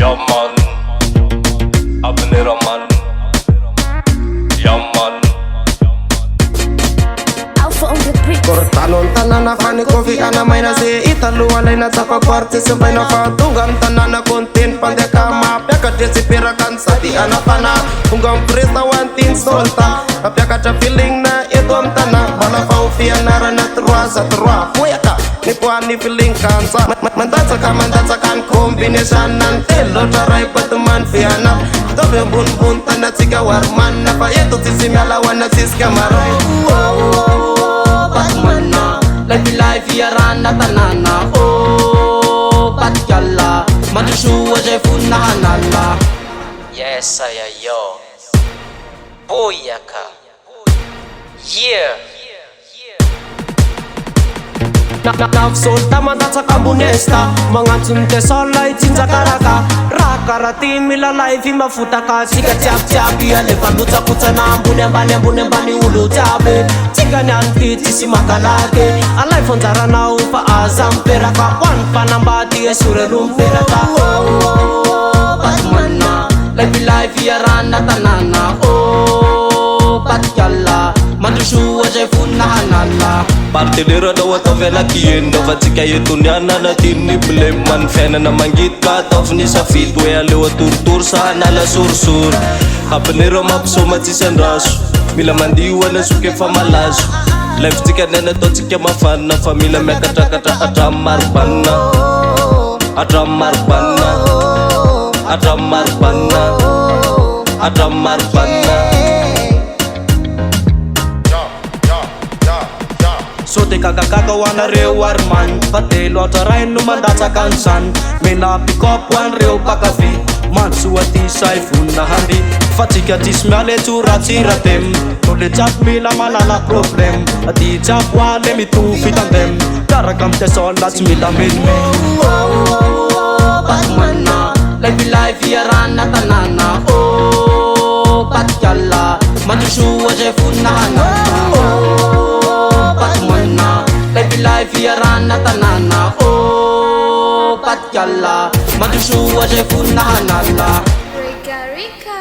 Ja man, abonnera man. Ja man. Alpha on the beat. Kortanon tanana fani kofi kana maina se italu alaina taka kwarte sebaina fatungam tanana kontin pande kama peka desi pirakan sati anapana ungam presta wantin solta peka ta feeling na edom tana bala faufia nara na truasa trua foyaka ni kwani feeling kansa mandatsa kan combination nan telo tarai patuman fiana dobe bun bun tana tiga warman na pa eto tisimala wana siska marai Batmana, life yarana tanana. Oh, Batyala, Madushu was a funanala. Yes, saya yo. Boyaka. Yeah. Nafsolta madatsa kabunesta mangatsunte solai cinza karaka rakarati mila life mafuta kasika tiap ya levandutsa kutsana mbune mbani ulu tabe tikanyanti tisimakalake alife onzara na ufa azamperaka wanfa nambati esure lumperaka Batmana life yarana tanana oh Batyala Mandushu aja funahanala Partilera dawa tavela kien dawa tika yetuniana na tini bleman fena na mangit ka tofni sa feet we alewa tur sana la sur habanero mapso matisen ras mila mandiwa na suke famalas life tika nena to tika mafana famila mekata atramar banna Sote kaka wana rewar man patelo ataray numandatsa kansan mena pick up wan rew pakafi man suati sai funahandi fatika tismale turatsiratem nole chap mila malala problem ati chap wale mitu fitandem karakam te solas mila milme Batmana life yarana tanana oh Batyala Mandushu aja funahana life yarana tanana oh Batyala Mandushu aja funahanala Rika Rika.